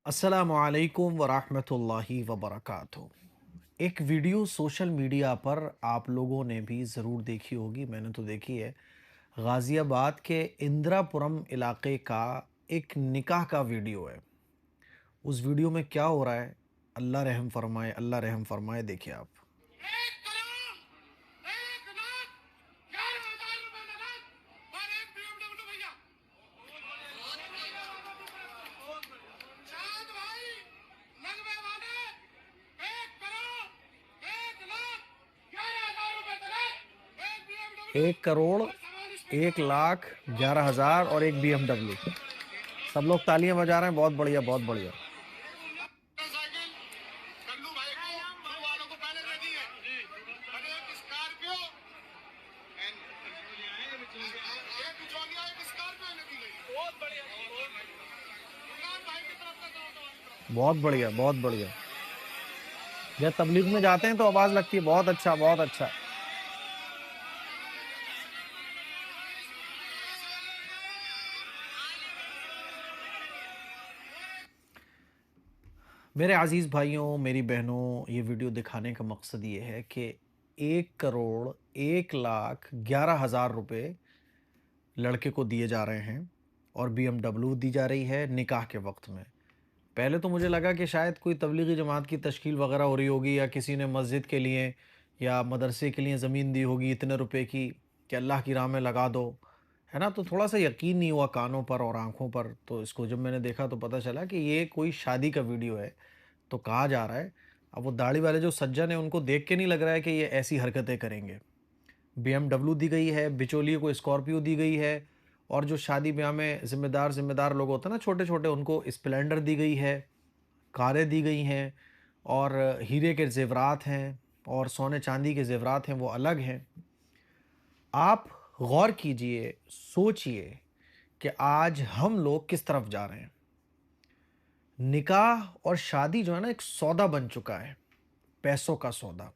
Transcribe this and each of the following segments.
अस्सलामुअलैकुम वरहमतुल्लाहि वबरकातुहू। एक वीडियो सोशल मीडिया पर आप लोगों ने भी ज़रूर देखी होगी, मैंने तो देखी है। गाज़ियाबाद के इंदिरापुरम इलाके का एक निकाह का वीडियो है। उस वीडियो में क्या हो रहा है, अल्लाह रहम फरमाए, अल्लाह रहम फरमाए, देखिए आप। 1 करोड़ 1,11,11,000 रुपए नगद और एक BMW भैया। शाद भाई लगवे वाले 1 करोड़ 1,11,11,000 रुपए नगद एक BMW 1 करोड़ और सामान एक स्पेशल लाख ग्यारह हजार और एक BMW। सब लोग तालियां बजा रहे हैं, बहुत बढ़िया, बहुत बढ़िया। साइकिल कन्नू भाई को घर वालों को पहले दे दी है और एक स्कॉर्पियो एक बिचौलिया एक स्कॉर्पियो ने दी गई है। बहुत बढ़िया इमरान भाई की तरफ से करो तो बहुत बढ़िया, बहुत बढ़िया। जब तबलीग में जाते हैं तो आवाज़ लगती है, बहुत अच्छा, बहुत अच्छा। मेरे अज़ीज़ भाइयों, मेरी बहनों, ये वीडियो दिखाने का मकसद ये है कि 1 करोड़ 1,11,11,000 रुपए लड़के को दिए जा रहे हैं और BMW दी जा रही है निकाह के वक्त में। पहले तो मुझे लगा कि शायद कोई तबलीगी जमात की तश्कील वगैरह हो रही होगी, या किसी ने मस्जिद के लिए या मदरसे के लिए ज़मीन दी होगी इतने रुपए की कि अल्लाह की राह में लगा दो, है ना? तो थोड़ा सा यकीन नहीं हुआ कानों पर और आंखों पर। तो इसको जब मैंने देखा तो पता चला कि ये कोई शादी का वीडियो है। तो कहा जा रहा है, अब वो दाढ़ी वाले जो सज्जन हैं उनको देख के नहीं लग रहा है कि ये ऐसी हरकतें करेंगे। BMW दी गई है, बिचौलिए को स्कॉर्पियो दी गई है, और जो शादी ब्याह में ज़िम्मेदार लोग होते हैं ना, छोटे-छोटे, उनको स्प्लेंडर दी गई है, कारें दी गई हैं, और हीरे के ज़ेवरात हैं और सोने-चांदी के ज़ेवरात हैं, वो अलग हैं। आप गौर कीजिए, सोचिए कि आज हम लोग किस तरफ जा रहे हैं। निकाह और शादी जो है ना, एक सौदा बन चुका है, पैसों का सौदा।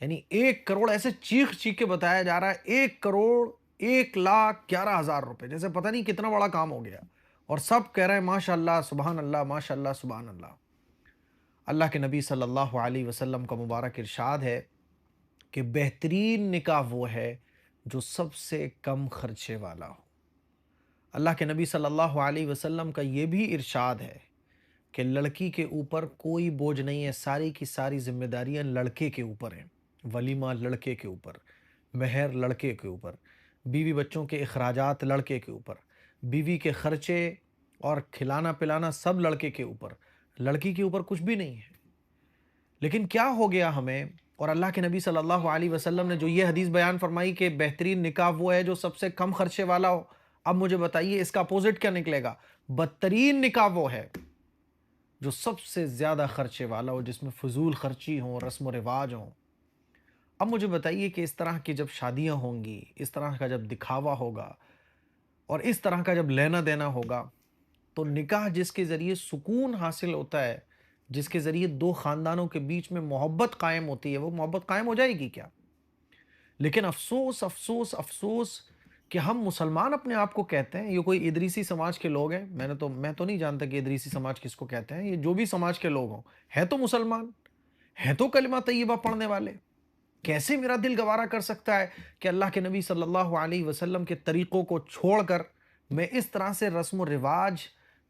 यानी 1 करोड़ ऐसे चीख-चीख के बताया जा रहा है, 1 करोड़ 1,11,11,000 रुपए, जैसे पता नहीं कितना बड़ा काम हो गया। और सब कह रहे हैं माशाअल्लाह, सुभान अल्लाह, माशाअल्लाह, सुभान अल्लाह। अल्लाह के नबी सल्लल्लाहु अलैहि वसल्लम का मुबारक इरशाद है कि बेहतरीन निकाह वो है जो सबसे कम खर्चे वाला हो। अल्लाह के नबी सल्लल्लाहु अलैहि वसल्लम का ये भी इरशाद है कि लड़की के ऊपर कोई बोझ नहीं है, सारी की सारी ज़िम्मेदारियाँ लड़के के ऊपर हैं। वलीमा लड़के के ऊपर, मेहर लड़के के ऊपर, बीवी बच्चों के अखराजात लड़के के ऊपर, बीवी के खर्चे और खिलाना-पिलाना सब लड़के के ऊपर, लड़की के ऊपर कुछ भी नहीं है। लेकिन क्या हो गया हमें, और अल्लाह के नबी सल्लल्लाहु अलैहि वसल्लम ने जो ये हदीस बयान फरमाई कि बेहतरीन निकाह वो है जो सबसे कम खर्चे वाला हो। अब मुझे बताइए इसका अपोजिट क्या निकलेगा? बदतरीन निकाह वो है जो सबसे ज़्यादा खर्चे वाला हो, जिसमें फ़ुज़ूल खर्ची हो, रस्म व रिवाज हों। अब मुझे बताइए कि इस तरह की जब शादियाँ होंगी, इस तरह का जब दिखावा होगा और इस तरह का जब लेना-देना होगा, तो निकाह जिसके ज़रिए सुकून हासिल होता है, जिसके ज़रिए 2 ख़ानदानों के बीच में मोहब्बत कायम होती है, वो मोहब्बत कायम हो जाएगी क्या? लेकिन अफ़सोस, अफ़सोस, अफ़सोस कि हम मुसलमान अपने आप को कहते हैं। ये कोई इदरीसी समाज के लोग हैं, मैं तो नहीं जानता कि इदरीसी समाज किसको कहते हैं। ये जो भी समाज के लोग हों, हैं तो मुसलमान, हैं तो कलिमा तय्यबा पढ़ने वाले। कैसे मेरा दिल गवारा कर सकता है कि अल्लाह के नबी सल्लल्लाहु अलैहि वसल्लम के तरीकों को छोड़कर मैं इस तरह से रस्म रिवाज,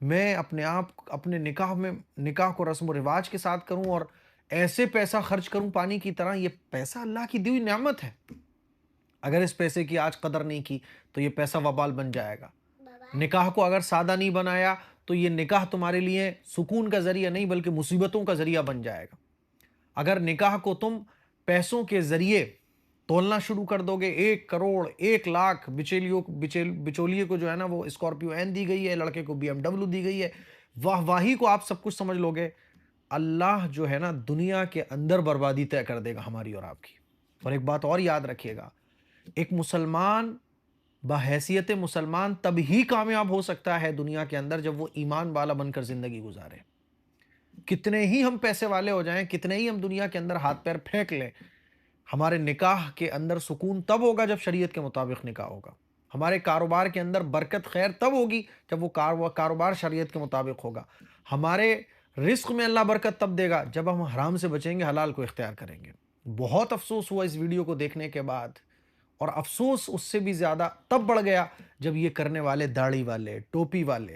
मैं अपने आप अपने निकाह को रस्म रिवाज के साथ करूं और ऐसे पैसा खर्च करूं पानी की तरह। ये पैसा अल्लाह की दी हुई नेमत है। अगर इस पैसे की आज कदर नहीं की तो ये पैसा वबाल बन जाएगा। निकाह को अगर सादा नहीं बनाया तो ये निकाह तुम्हारे लिए सुकून का जरिया नहीं बल्कि मुसीबतों का जरिया बन जाएगा। अगर निकाह को तुम पैसों के जरिए तोलना शुरू कर दोगे, 1 करोड़ 1 लाख, बिचौलिए को जो है ना वो स्कॉर्पियो एन दी गई है, लड़के को BMW दी गई है, वाहवाही को आप सब कुछ समझ लोगे। अल्लाह जो है ना दुनिया के अंदर बर्बादी तय कर देगा हमारी और आपकी। और एक बात और याद रखिएगा, एक मुसलमान बहैसियत मुसलमान तब ही कामयाब हो सकता है दुनिया के अंदर जब वो ईमान वाला बनकर जिंदगी गुजारे। कितने ही हम पैसे वाले हो जाएं, कितने ही हम दुनिया के अंदर हाथ पैर फेंक लें, हमारे निकाह के अंदर सुकून तब होगा जब शरीयत के मुताबिक निकाह होगा। हमारे कारोबार के अंदर बरकत खैर तब होगी जब वो कारोबार शरीयत के मुताबिक होगा। हमारे रिस्क में अल्लाह बरकत तब देगा जब हम हराम से बचेंगे, हलाल को इख्तियार करेंगे। बहुत अफ़सोस हुआ इस वीडियो को देखने के बाद, और अफ़सोस उससे भी ज़्यादा तब बढ़ गया जब ये करने वाले दाढ़ी वाले, टोपी वाले,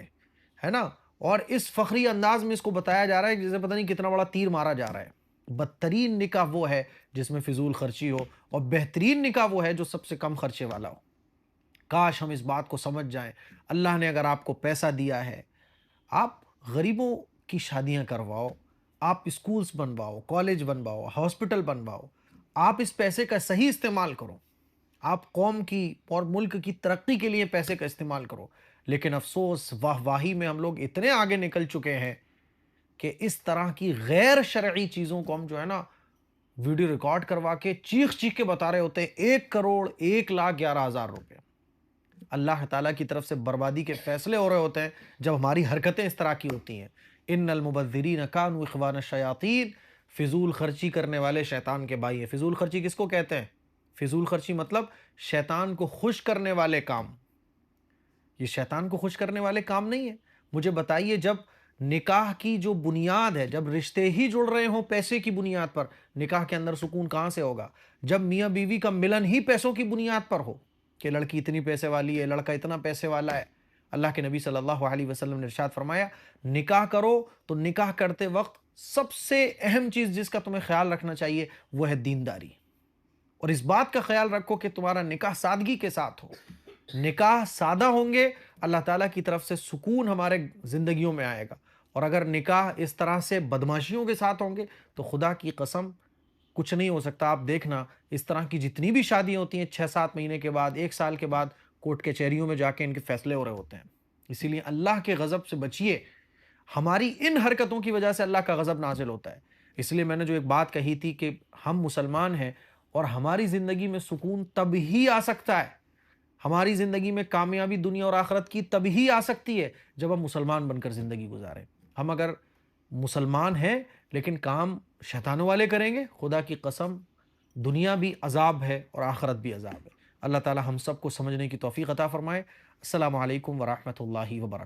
है ना? और इस फ़ख्री अंदाज़ में इसको बताया जा रहा है जैसे पता नहीं कितना बड़ा तीर मारा जा रहा है। बदतरीन निकाह वो है जिसमें फ़िज़ूल ख़र्ची हो, और बेहतरीन निकाह वो है जो सबसे कम खर्चे वाला हो। काश हम इस बात को समझ जाएँ। अल्लाह ने अगर आपको पैसा दिया है, आप गरीबों की शादियाँ करवाओ, आप स्कूल्स बनवाओ, कॉलेज बनवाओ, हॉस्पिटल बनवाओ। आप इस पैसे का सही इस्तेमाल करो। आप कौम की और मुल्क की तरक्की के लिए पैसे का इस्तेमाल करो। लेकिन अफ़सोस वाहवाही में हम लोग इतने आगे निकल चुके हैं कि इस तरह की गैर शरई चीज़ों को हम जो है ना, वीडियो रिकॉर्ड करवा के चीख-चीख के बता रहे होते हैं 1 करोड़ 1,11,000 रुपए। अल्लाह ताला की तरफ से बर्बादी के फैसले हो रहे होते हैं जब हमारी हरकतें इस तरह की होती हैं। इन्नल मुबज़्ज़िरीन कानू इख़वान शयातीन, फ़िज़ूल खर्ची करने वाले शैतान के भाई हैं। फ़िज़ूल खर्ची किसको कहते हैं? फ़िज़ूल खर्ची मतलब शैतान को खुश करने वाले काम। ये शैतान को खुश करने वाले काम नहीं है। मुझे बताइए, जब निकाह की जो बुनियाद है, जब रिश्ते ही जुड़ रहे हों पैसे की बुनियाद पर, निकाह के अंदर सुकून कहाँ से होगा? जब मियाँ बीवी का मिलन ही पैसों की बुनियाद पर हो कि लड़की इतनी पैसे वाली है, लड़का इतना पैसे वाला है। अल्लाह के नबी सल्लल्लाहु अलैहि वसल्लम ने इरशाद फरमाया, निकाह करो तो निकाह करते वक्त सबसे अहम चीज़ जिसका तुम्हें ख्याल रखना चाहिए वो है दीनदारी। और इस बात का ख्याल रखो कि तुम्हारा निकाह सादगी के साथ हो। निकाह सादा होंगे, अल्लाह ताला की तरफ से सुकून हमारे ज़िंदगियों में आएगा। और अगर निकाह इस तरह से बदमाशियों के साथ होंगे तो खुदा की कसम कुछ नहीं हो सकता। आप देखना, इस तरह की जितनी भी शादियाँ होती हैं 6-7 महीने के बाद, 1 साल के बाद कोर्ट कचहरियों में जाके इनके फैसले हो रहे होते हैं। इसीलिए अल्लाह के गज़ब से बचिए। हमारी इन हरकतों की वजह से अल्लाह का गज़ब नाज़िल होता है। इसलिए मैंने जो एक बात कही थी कि हम मुसलमान हैं और हमारी ज़िंदगी में सुकून तब ही आ सकता है, हमारी ज़िंदगी में कामयाबी दुनिया और आखिरत की तब ही आ सकती है जब हम मुसलमान बनकर ज़िंदगी गुजारें। हम अगर मुसलमान हैं लेकिन काम शैतानों वाले करेंगे, खुदा की कसम दुनिया भी अज़ाब है और आखिरत भी अज़ाब है। अल्लाह ताला हम सबको समझने की तौफ़ीक़ अता फ़रमाए। अस्सलामु अलैकुम व रहमतुल्लाहि व बरकातहू।